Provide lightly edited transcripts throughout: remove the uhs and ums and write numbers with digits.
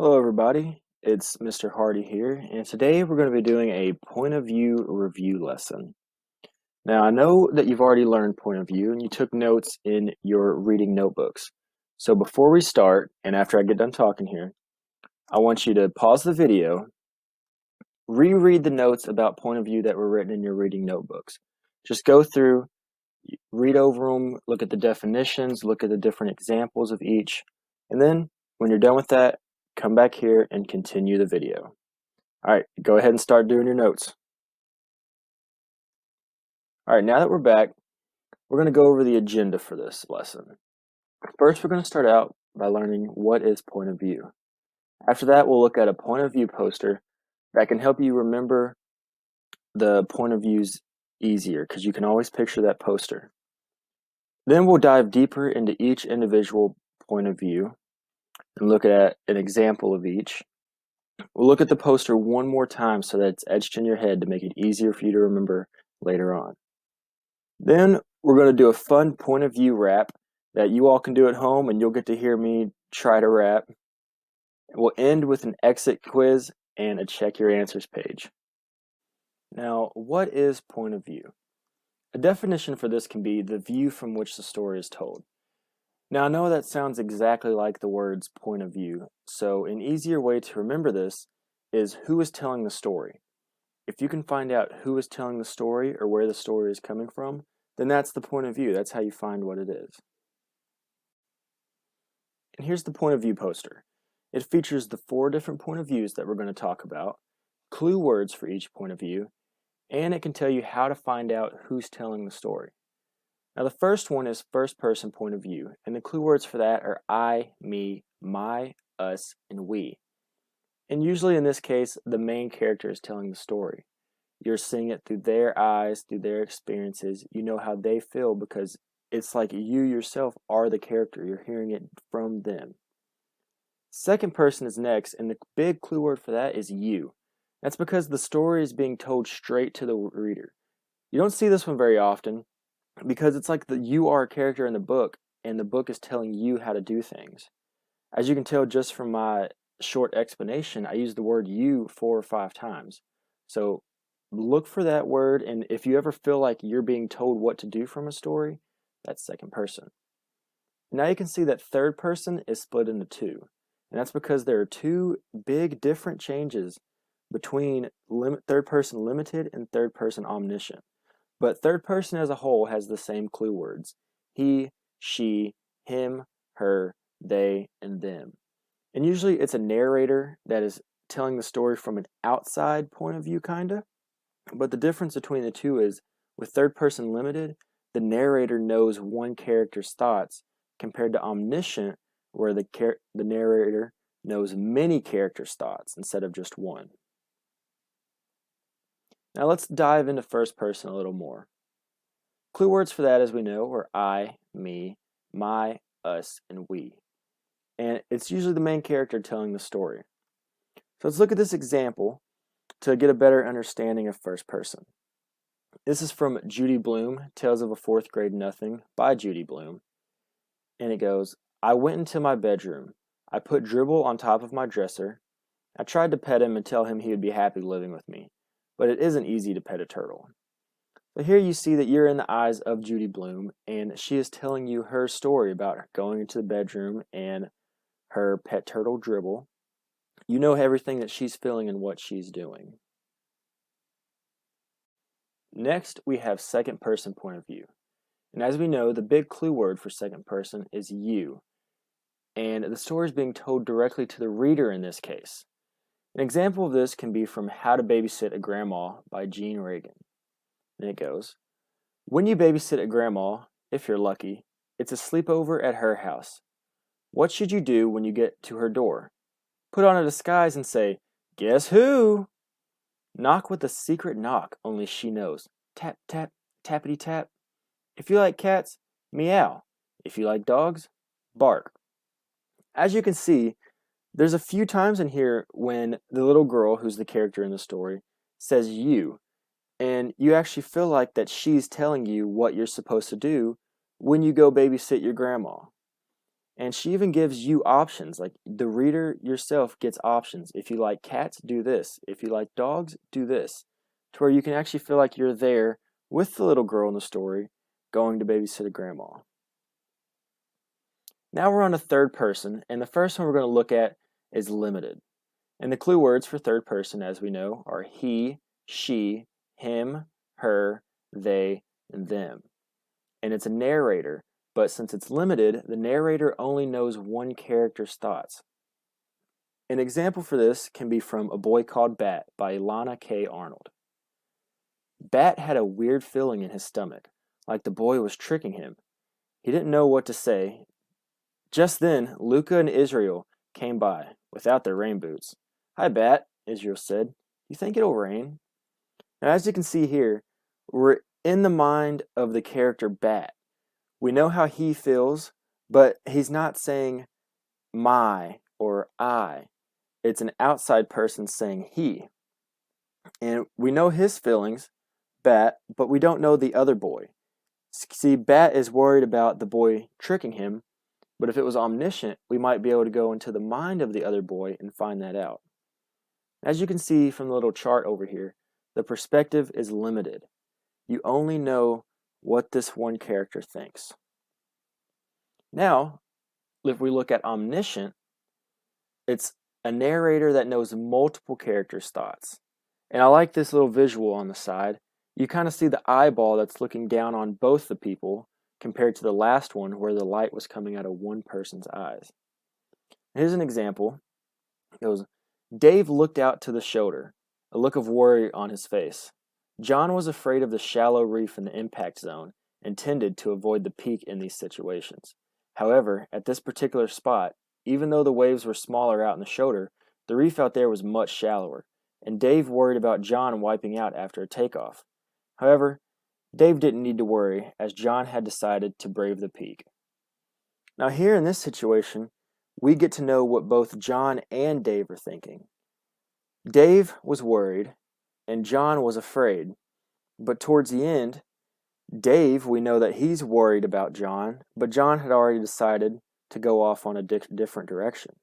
Hello everybody, it's Mr. Hardy here, and today we're going to be doing a point of view review lesson. Now I know that you've already learned point of view and you took notes in your reading notebooks. So before we start, and after I get done talking here, I want you to pause the video, reread the notes about point of view that were written in your reading notebooks. Just go through, read over them, look at the definitions, look at the different examples of each, and then when you're done with that, come back here and continue the video. All right, go ahead and start doing your notes. All right, now that we're back, we're going to go over the agenda for this lesson. First, we're going to start out by learning what is point of view. After that, we'll look at a point of view poster that can help you remember the point of views easier because you can always picture that poster. Then we'll dive deeper into each individual point of view and look at an example of each. We'll look at the poster one more time so that it's etched in your head to make it easier for you to remember later on. Then we're going to do a fun point of view rap that you all can do at home, and you'll get to hear me try to rap. We'll end with an exit quiz and a check your answers page. Now, what is point of view? A definition for this can be the view from which the story is told. Now, I know that sounds exactly like the words point of view, so an easier way to remember this is who is telling the story. If you can find out who is telling the story or where the story is coming from, then that's the point of view. That's how you find what it is. And here's the point of view poster. It features the 4 different point of views that we're going to talk about, clue words for each point of view, and it can tell you how to find out who's telling the story. Now the first one is first person point of view, and the clue words for that are I, me, my, us, and we. And usually in this case, the main character is telling the story. You're seeing it through their eyes, through their experiences. You know how they feel because it's like you yourself are the character. You're hearing it from them. Second person is next, and the big clue word for that is you. That's because the story is being told straight to the reader. You don't see this one very often because it's like you are a character in the book, and the book is telling you how to do things. As you can tell just from my short explanation, I use the word you 4 or 5 times. So look for that word, and if you ever feel like you're being told what to do from a story, that's second person. Now you can see that third person is split into 2, and that's because there are 2 big different changes between third person limited and third person omniscient. But third person as a whole has the same clue words: he, she, him, her, they, and them. And usually it's a narrator that is telling the story from an outside point of view, kinda. But the difference between the 2 is with third person limited, the narrator knows one character's thoughts compared to omniscient, where the narrator knows many characters' thoughts instead of just one. Now let's dive into first person a little more. Clue words for that, as we know, are I, me, my, us, and we. And it's usually the main character telling the story. So let's look at this example to get a better understanding of first person. This is from Judy Blume, Tales of a Fourth Grade Nothing by Judy Blume. And it goes, I went into my bedroom. I put Dribble on top of my dresser. I tried to pet him and tell him he would be happy living with me, but it isn't easy to pet a turtle. So here you see that you're in the eyes of Judy Blume, and she is telling you her story about her going into the bedroom and her pet turtle Dribble. You know everything that she's feeling and what she's doing. Next, we have second person point of view. And as we know, the big clue word for second person is you. And the story is being told directly to the reader in this case. An example of this can be from How to Babysit a Grandma by Gene Reagan. And it goes, when you babysit a grandma, if you're lucky, it's a sleepover at her house. What should you do when you get to her door? Put on a disguise and say, guess who? Knock with a secret knock, only she knows. Tap, tap, tappity tap. If you like cats, meow. If you like dogs, bark. As you can see, there's a few times in here when the little girl, who's the character in the story, says you, and you actually feel like that she's telling you what you're supposed to do when you go babysit your grandma. And she even gives you options, like the reader yourself gets options. If you like cats, do this. If you like dogs, do this. To where you can actually feel like you're there with the little girl in the story going to babysit a grandma. Now we're on to third person, and the first one we're going to look at is limited. And the clue words for third person, as we know, are he, she, him, her, they, and them. And it's a narrator, but since it's limited, the narrator only knows one character's thoughts. An example for this can be from A Boy Called Bat by Ilana K. Arnold. Bat had a weird feeling in his stomach, like the boy was tricking him. He didn't know what to say. Just then, Luca and Israel came by, without their rain boots. "Hi, Bat," Israel said. "You think it'll rain?" Now, as you can see here, we're in the mind of the character Bat. We know how he feels, but he's not saying my or I. It's an outside person saying he. And we know his feelings, Bat, but we don't know the other boy. See, Bat is worried about the boy tricking him, but if it was omniscient, we might be able to go into the mind of the other boy and find that out. As you can see from the little chart over here, the perspective is limited. You only know what this one character thinks. Now, if we look at omniscient, it's a narrator that knows multiple characters' thoughts. And I like this little visual on the side. You kind of see the eyeball that's looking down on both the people compared to the last one where the light was coming out of one person's eyes. Here's an example. It goes, Dave looked out to the shoulder, a look of worry on his face. John was afraid of the shallow reef in the impact zone and tended to avoid the peak in these situations. However, at this particular spot, even though the waves were smaller out in the shoulder, the reef out there was much shallower, and Dave worried about John wiping out after a takeoff. However, Dave didn't need to worry, as John had decided to brave the peak. Now here in this situation, we get to know what both John and Dave are thinking. Dave was worried, and John was afraid, but towards the end, Dave, we know that he's worried about John, but John had already decided to go off on a different direction.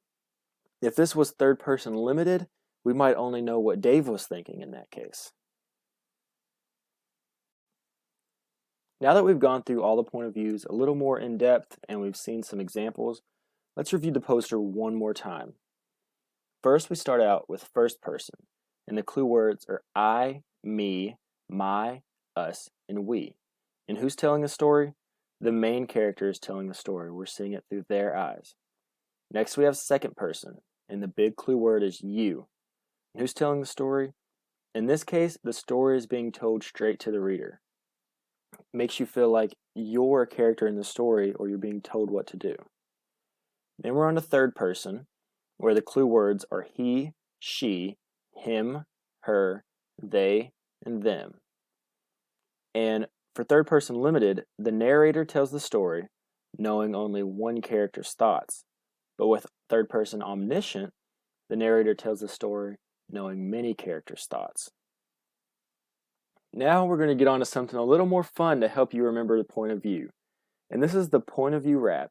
If this was third person limited, we might only know what Dave was thinking in that case. Now that we've gone through all the point of views a little more in depth and we've seen some examples, let's review the poster one more time. First, we start out with first person, and the clue words are I, me, my, us, and we. And who's telling the story? The main character is telling the story. We're seeing it through their eyes. Next, we have second person, and the big clue word is you. And who's telling the story? In this case, the story is being told straight to the reader. It makes you feel like you're a character in the story or you're being told what to do. Then we're on to third person, where the clue words are he, she, him, her, they, and them. And for third person limited, the narrator tells the story, knowing only one character's thoughts. But with third person omniscient, the narrator tells the story, knowing many characters' thoughts. Now we're going to get on to something a little more fun to help you remember the point of view. And this is the point of view rap.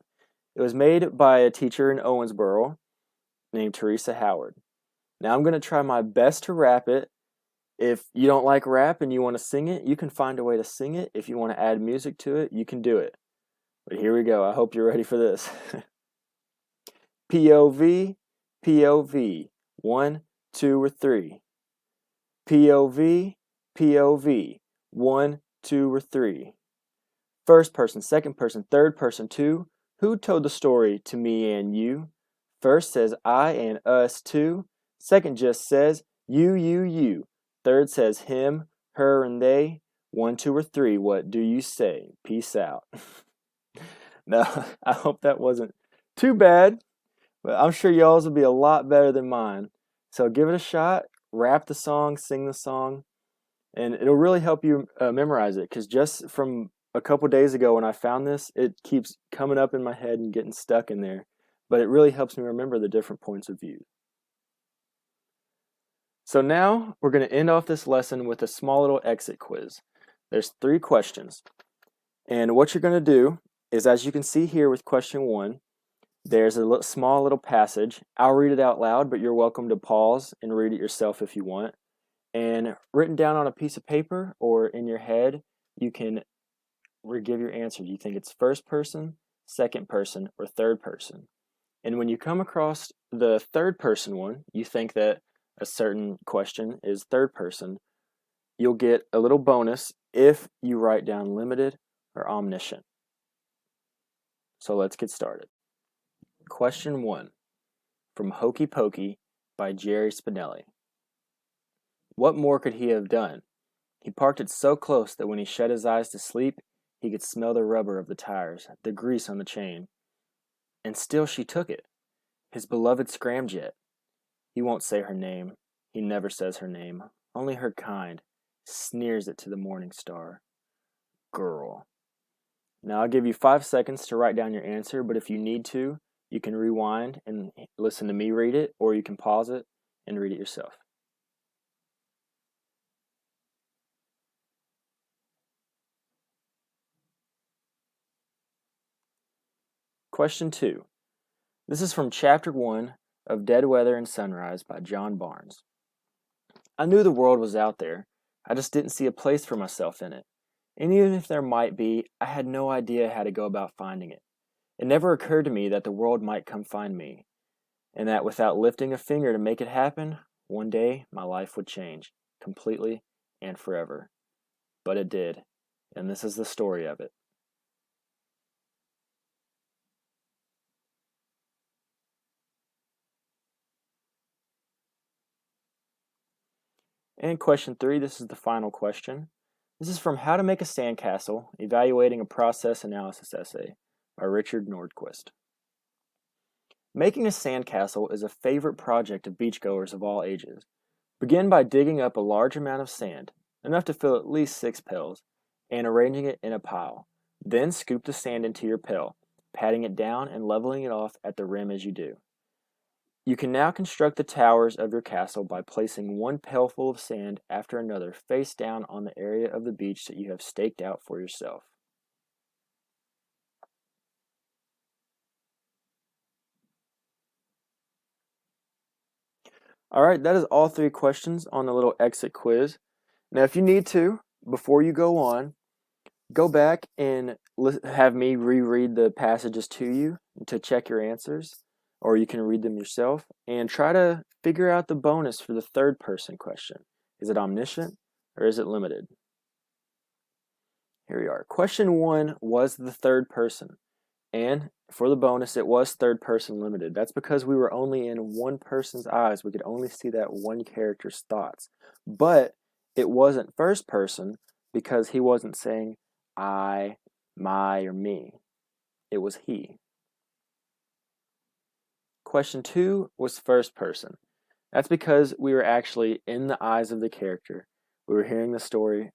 It was made by a teacher in Owensboro named Teresa Howard. Now I'm going to try my best to rap it. If you don't like rap and you want to sing it, you can find a way to sing it. If you want to add music to it, you can do it. But here we go. I hope you're ready for this. POV, POV, 1, 2, or 3. POV, POV, 1, 2, or 3. First person, second person, third person, 2. Who told the story to me and you? First says I and us too. Second just says you. Third says him, her, and they. 1, 2, or 3. What do you say? Peace out. Now, I hope that wasn't too bad, but I'm sure y'all's will be a lot better than mine. So give it a shot, rap the song, sing the song, and it'll really help you memorize it, because just from a couple days ago when I found this, it keeps coming up in my head and getting stuck in there, but it really helps me remember the different points of view. So now we're going to end off this lesson with a small little exit quiz. There's 3 questions, and what you're going to do is, as you can see here with question 1, There's a small little passage. I'll read it out loud, but you're welcome to pause and read it yourself if you want. And written down on a piece of paper or in your head, you can give your answer. Do you think it's first person, second person, or third person? And when you come across the third person one, you think that a certain question is third person, you'll get a little bonus if you write down limited or omniscient. So let's get started. Question 1 from Hokey Pokey by Jerry Spinelli. What more could he have done? He parked it so close that when he shut his eyes to sleep, he could smell the rubber of the tires, the grease on the chain. And still she took it. His beloved scramjet. He won't say her name. He never says her name. Only her kind. Sneers it to the morning star. Girl. Now I'll give you 5 seconds to write down your answer, but if you need to, you can rewind and listen to me read it, or you can pause it and read it yourself. Question 2. This is from Chapter 1 of Dead Weather and Sunrise by John Barnes. I knew the world was out there. I just didn't see a place for myself in it. And even if there might be, I had no idea how to go about finding it. It never occurred to me that the world might come find me, and that without lifting a finger to make it happen, one day my life would change, completely and forever. But it did, and this is the story of it. And question 3, this is the final question. This is from How to Make a Sandcastle, Evaluating a Process Analysis Essay by Richard Nordquist. Making a sandcastle is a favorite project of beachgoers of all ages. Begin by digging up a large amount of sand, enough to fill at least 6 pails, and arranging it in a pile. Then scoop the sand into your pail, patting it down and leveling it off at the rim as you do. You can now construct the towers of your castle by placing one pailful of sand after another face down on the area of the beach that you have staked out for yourself. Alright, that is all 3 questions on the little exit quiz. Now if you need to, before you go on, go back and have me reread the passages to you to check your answers, or you can read them yourself, and try to figure out the bonus for the third person question. Is it omniscient or is it limited? Here we are. Question 1 was the third person, and for the bonus, it was third person limited. That's because we were only in one person's eyes. We could only see that one character's thoughts. But it wasn't first person because he wasn't saying I, my, or me. It was he. Question 2 was first person. That's because we were actually in the eyes of the character. We were hearing the story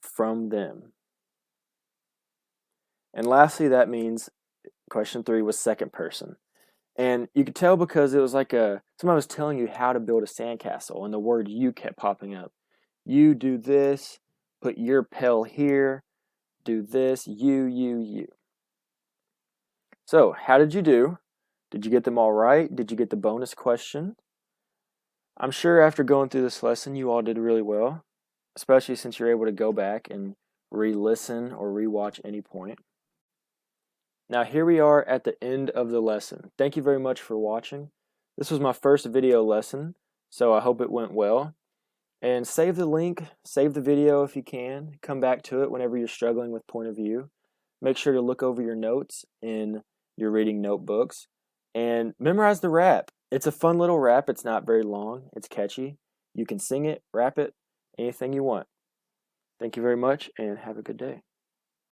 from them. And lastly, that means question 3 was second person. And you could tell because it was like somebody was telling you how to build a sandcastle, and the word you kept popping up. You do this, put your pail here, do this, you. So, how did you do? Did you get them all right? Did you get the bonus question? I'm sure after going through this lesson, you all did really well, especially since you're able to go back and re-listen or re-watch any point. Now here we are at the end of the lesson. Thank you very much for watching. This was my first video lesson, so I hope it went well. And save the link, save the video if you can. Come back to it whenever you're struggling with point of view. Make sure to look over your notes in your reading notebooks. And memorize the rap. It's a fun little rap. It's not very long. It's catchy. You can sing it, rap it, anything you want. Thank you very much, and have a good day.